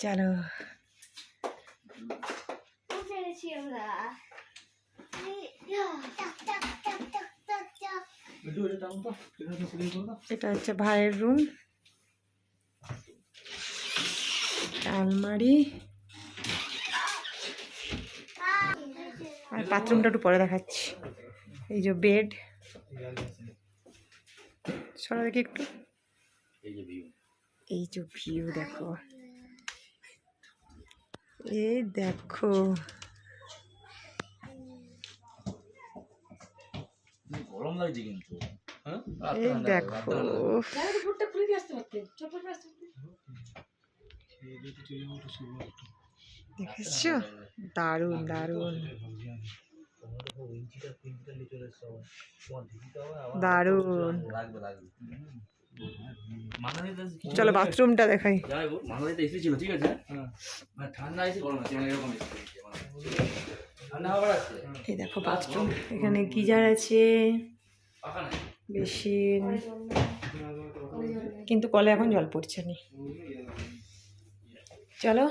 চলো এটা হচ্ছে ভাইয়ের রুম, আলমারি আর বাথরুমটা একটু পরে দেখাচ্ছি। এই যে বেড, সরা দেখি একটু, এই যে ভিউ দেখো, এই দেখো গরম লাগছে কিন্তু, এই দেখো দেখেছো, দারুণ দারুণ দারুণ। চলো বাথরুমটা দেখাই। এই দেখো বাথরুম, এখানে গিজার আছে, বেসিন, কিন্তু কলে এখন জল পড়ছে না। চলো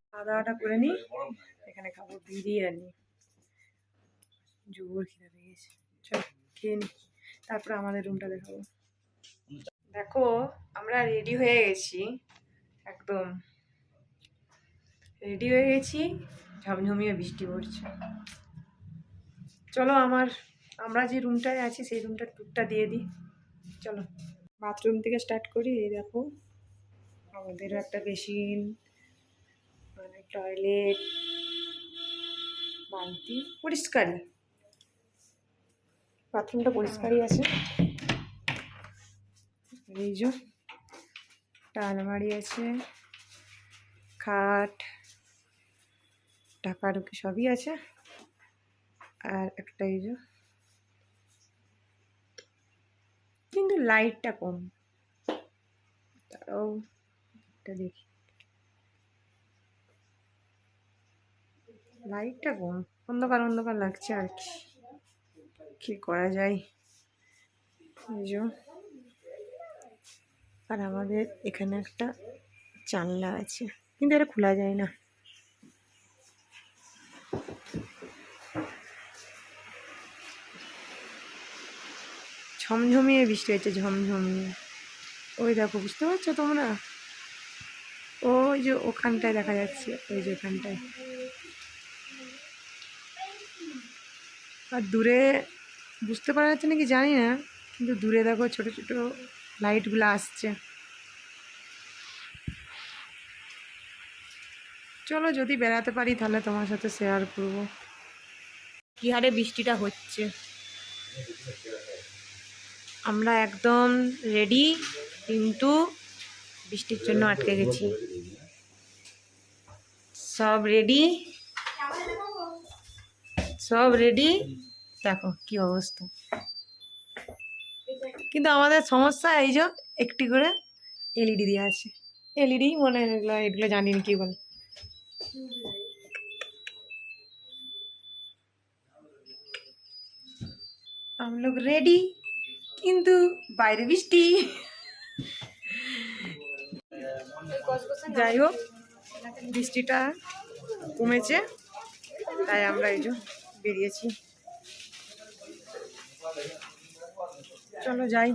খাওয়া দাওয়াটা করে নি, এখানে খাবো বিরিয়ানি, জোর খিদে পেয়ে গেছে। চলো খেয়ে নি, তারপরে আমাদের রুমটা দেখাবো। দেখো আমরা রেডি হয়ে গেছি, একদম রেডি হয়ে গেছি, ঝমঝমিয়ে বৃষ্টি পড়ছে। চলো আমরা যে রুমটায় আছি সেই রুমটার টুকটা দিয়ে দিই। চলো বাথরুম থেকে স্টার্ট করি। এই দেখো আমাদেরও একটা বেসিন, মানে টয়লেট, বালতি, পরিষ্কারই, বাথরুমটা পরিষ্কারই আছে। এই যে একটা আলমারি আছে, খাট, ঢাকাঢুকি সবই আছে, আর একটা এই যে, কিন্তু লাইটটা কম, তারাও এটা দেখি, লাইটটা কম, অন্ধকার অন্ধকার লাগছে আর কি করা যায়। এই যে, আর আমাদের এখানে একটা জানলা আছে, কিন্তু এটা খোলা যায় না। ঝমঝমিয়ে বৃষ্টি হচ্ছে, ঝমঝমিয়ে। ওই দেখো, বুঝতে পারছো তোমরা, ওই যে ওখানটায় দেখা যাচ্ছে, ওই যে ওখানটায়, আর দূরে বুঝতে পারা যাচ্ছে নাকি জানি না, কিন্তু দূরে দেখো ছোট ছোট লাইটগুলো আসছে। চলো যদি বেড়াতে পারি তাহলে তোমার সাথে শেয়ার করবো কি হারে বৃষ্টিটা হচ্ছে। আমরা একদম রেডি, কিন্তু বৃষ্টির জন্য আটকে গেছি। সব রেডি, সব রেডি, দেখো কি অবস্থা। কিন্তু আমাদের সমস্যা এই যে একটি করে এলইডি দেওয়া আছে, এলইডি মনে হয় এগুলো, এগুলো জানি না কি বলে। हम लोग रेडी, কিন্তু বাইরে বৃষ্টি। যাই হোক বৃষ্টিটা কমেছে, তাই আমরা এই যে বেরিয়েছি। চলো যাই।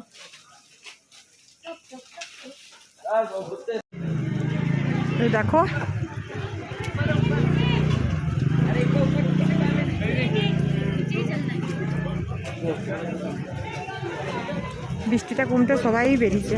দেখো বৃষ্টিটা কমতে সবাই বেরিয়েছে।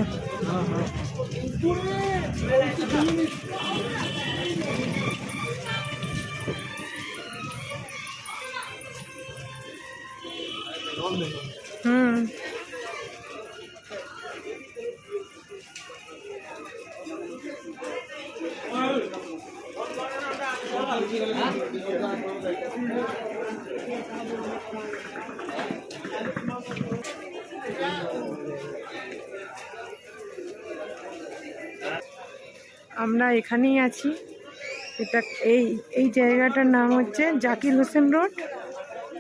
আমরা এখানেই আছি, এটা এই জায়গাটার নাম হচ্ছে জাকির হোসেন রোড,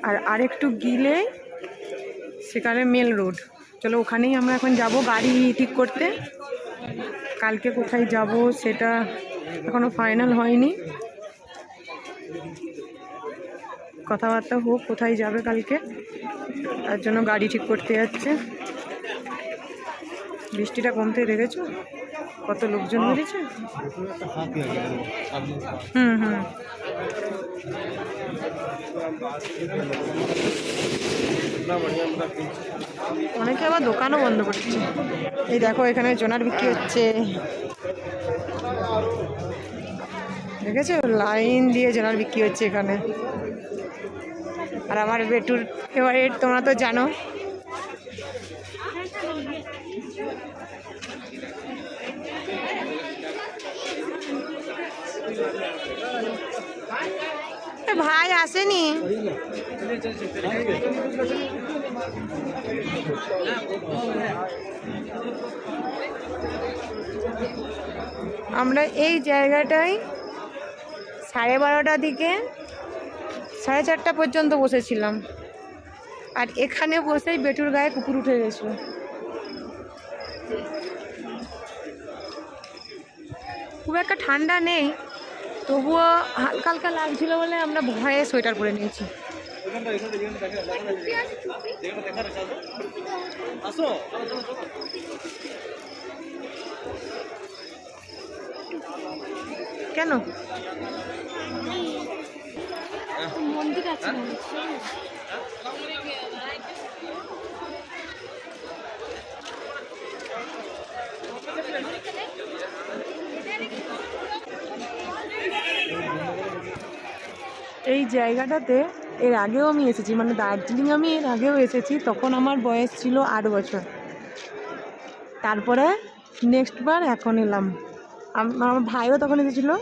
আর আরেকটু গিলে সেখানে মেল রোড। চলো ওখানেই আমরা এখন যাব গাড়ি ঠিক করতে। কালকে কোথায় যাব সেটা এখনো ফাইনাল হয়নি, কথাবার্তা হোক কোথায় যাবে কালকে, তার জন্য গাড়ি ঠিক করতে যাচ্ছে। বৃষ্টিটা কমতে দেখেছো কত লোকজন বেরিয়েছে। হুম হুম অনেকে আবার দোকানও বন্ধ করছে। এই দেখো এখানে জোনার বিক্রি হচ্ছে, দেখেছো লাইন দিয়ে জোনার বিক্রি হচ্ছে এখানে। আর আমার বেটুর ফেভারিট তোমরা তো জানো। ভাই আসেনি, আমরা এই জায়গাটায় 12:30টার দিকে 4:30 পর্যন্ত বসেছিলাম, আর এখানে বসেই বেটুর গায়ে কুকুর উঠে গেছিল। খুব একটা ঠান্ডা নেই, তবুও হালকা হালকা লাগছিল বলে আমরা ভয়ে সোয়েটার পরে নিয়েছি। কেন মন্দির আছে? এই জায়গাটাতে এর আগেও আমি এসেছি, মানে দার্জিলিং আমি এর আগেও এসেছি, তখন আমার বয়স ছিল 8 বছর। তারপরে নেক্সট বার এখন এলাম। আমার ভাইও তখন এসেছিলো,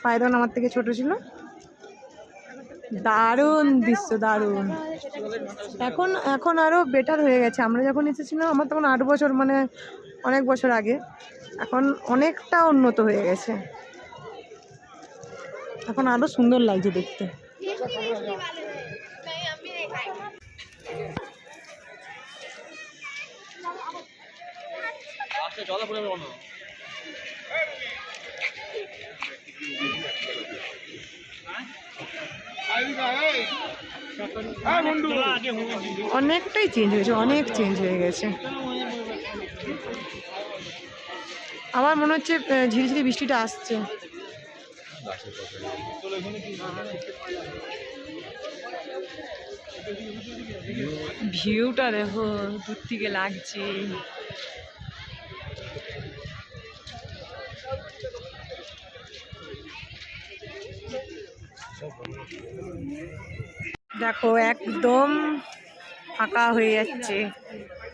ভাই তখন আমার থেকে ছোট ছিল। দারুণ দৃশ্য, দারুণ। এখন এখন আরও বেটার হয়ে গেছে। আমরা যখন এসেছিলাম আমার তখন 8 বছর, মানে অনেক বছর আগে। এখন অনেকটা উন্নত হয়ে গেছে, এখন আরও সুন্দর লাগছে দেখতে। অনেকটাই চেঞ্জ হয়েছে, অনেক চেঞ্জ হয়ে গেছে। আমার মনে হচ্ছে ঝিরিঝিরি বৃষ্টিটা আসছে। ভিউটা দেখো দূর থেকে লাগছে। দেখো একদম ফাঁকা হয়ে যাচ্ছে,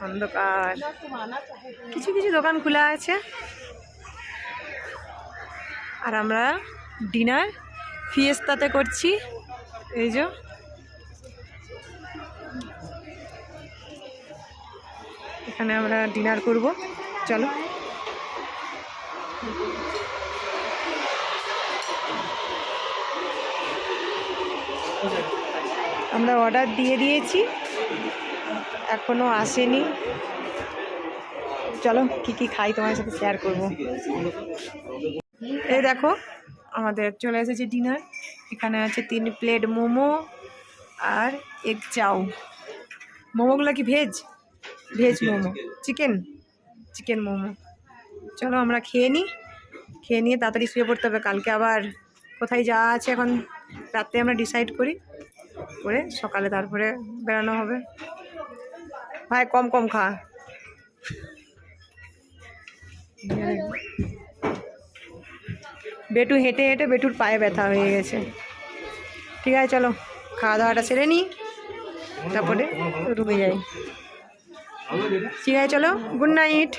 অন্ধকার। কিছু কিছু দোকান খোলা আছে। আর আমরা ডিনার ফিয়েস্তাতে করছি। এই যে এখানে আমরা ডিনার করব, চলো। আমরা অর্ডার দিয়ে দিয়েছি, এখনো আসেনি। চলো কি কি খাই তোমার সাথে শেয়ার করব। এই দেখো আমাদের চলে এসেছে ডিনার। এখানে আছে 3 প্লেট মোমো আর এগ চাউ। মোমোগুলো কি veg? Veg momo, chicken momo. চলো আমরা খেয়ে নিই, খেয়ে নিয়ে তাড়াতাড়ি শুয়ে পড়তে হবে। কালকে আবার কোথায় যাওয়া আছে এখন রাতে আমরা ডিসাইড করি, করে সকালে তারপরে বেড়ানো হবে। ভাই কম কম খা। বেটু হেঁটে হেঁটে বেটুর পায়ে ব্যথা হয়ে গেছে। ঠিক আছে চলো খাওয়া দাওয়াটা সেরে নিই, তারপরে রুমে যাই। ঠিক আছে চলো, গুড নাইট।